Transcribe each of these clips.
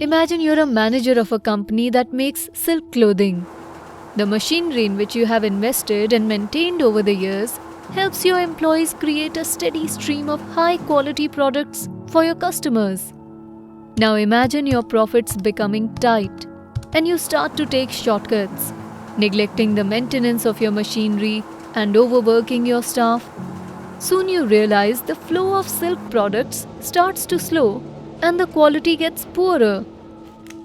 Imagine you're a manager of a company that makes silk clothing. The machinery in which you have invested and maintained over the years helps your employees create a steady stream of high quality products for your customers. Now imagine your profits becoming tight and you start to take shortcuts, neglecting the maintenance of your machinery and overworking your staff. Soon you realize the flow of silk products starts to slow and the quality gets poorer.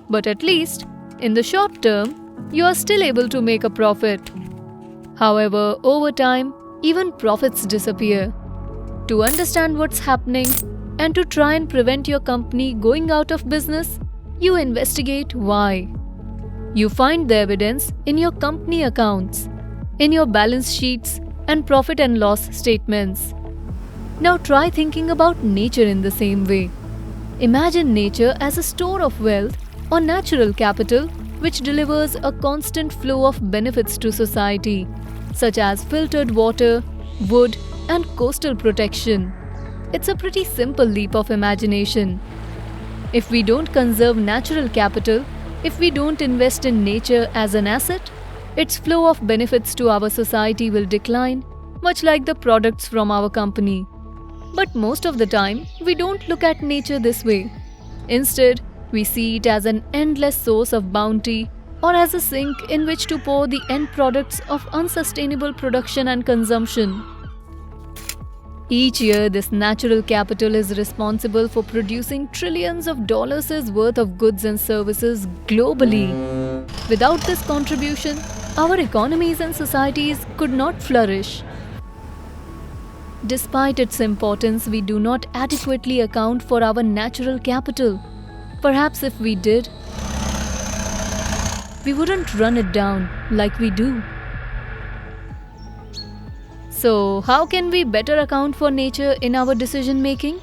But at least, in the short term, you are still able to make a profit. However, over time, even profits disappear. To understand what's happening and to try and prevent your company going out of business, you investigate why. You find the evidence in your company accounts, in your balance sheets and profit and loss statements. Now try thinking about nature in the same way. Imagine nature as a store of wealth or natural capital which delivers a constant flow of benefits to society, such as filtered water, wood, and coastal protection. It's a pretty simple leap of imagination. If we don't conserve natural capital, if we don't invest in nature as an asset, its flow of benefits to our society will decline, much like the products from our company. But most of the time, we don't look at nature this way. Instead, we see it as an endless source of bounty or as a sink in which to pour the end products of unsustainable production and consumption. Each year, this natural capital is responsible for producing trillions of dollars worth of goods and services globally. Without this contribution, our economies and societies could not flourish. Despite its importance, we do not adequately account for our natural capital. Perhaps if we did, we wouldn't run it down like we do. So, how can we better account for nature in our decision making?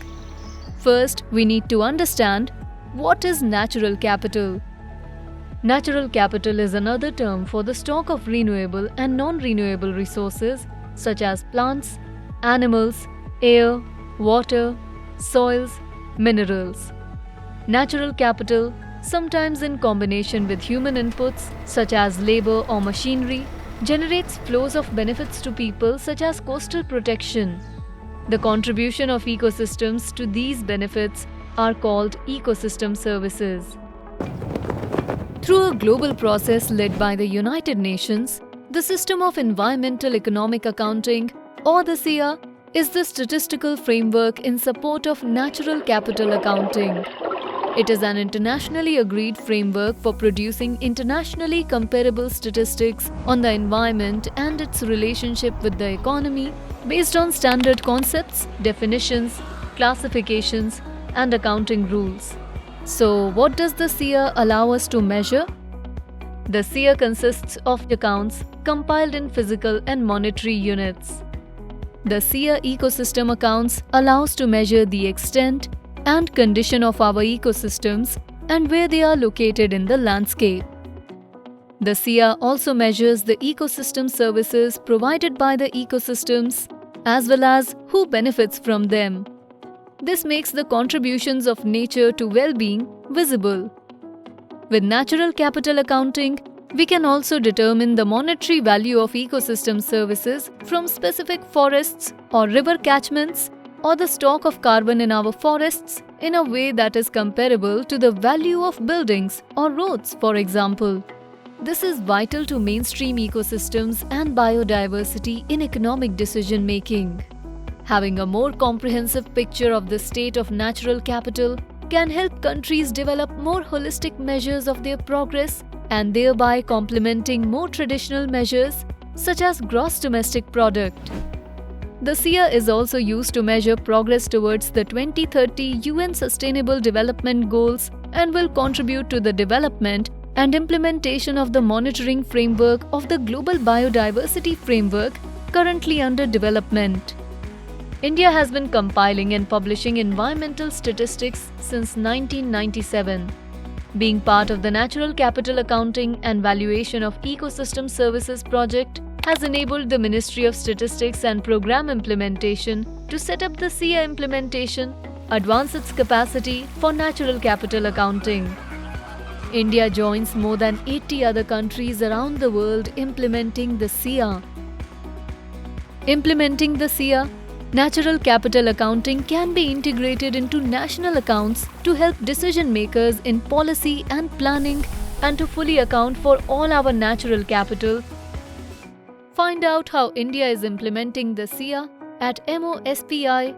First, we need to understand what is natural capital. Natural capital is another term for the stock of renewable and non-renewable resources such as plants, animals, air, water, soils, minerals. Natural capital, sometimes in combination with human inputs such as labor or machinery, generates flows of benefits to people such as coastal protection. The contribution of ecosystems to these benefits are called ecosystem services. Through a global process led by the United Nations, the System of Environmental Economic Accounting, or the SEA, is the statistical framework in support of natural capital accounting. It is an internationally agreed framework for producing internationally comparable statistics on the environment and its relationship with the economy based on standard concepts, definitions, classifications, and accounting rules. So, what does the SEA allow us to measure? The SEA consists of accounts compiled in physical and monetary units. The SEA ecosystem accounts allows to measure the extent and condition of our ecosystems and where they are located in the landscape. The SEA also measures the ecosystem services provided by the ecosystems as well as who benefits from them. This makes the contributions of nature to well-being visible. With natural capital accounting, we can also determine the monetary value of ecosystem services from specific forests or river catchments or the stock of carbon in our forests in a way that is comparable to the value of buildings or roads, for example. This is vital to mainstream ecosystems and biodiversity in economic decision making. Having a more comprehensive picture of the state of natural capital can help countries develop more holistic measures of their progress and thereby complementing more traditional measures such as gross domestic product. The SEA is also used to measure progress towards the 2030 UN Sustainable Development Goals and will contribute to the development and implementation of the monitoring framework of the Global Biodiversity Framework currently under development. India has been compiling and publishing environmental statistics since 1997. Being part of the Natural Capital Accounting and Valuation of Ecosystem Services project has enabled the Ministry of Statistics and Program Implementation to set up the SEA implementation, advance its capacity for natural capital accounting. India joins more than 80 other countries around the world implementing the SIA. Implementing the SIA, natural capital accounting can be integrated into national accounts to help decision makers in policy and planning and to fully account for all our natural capital. Find out how India is implementing the SIA at mospi.gov.in.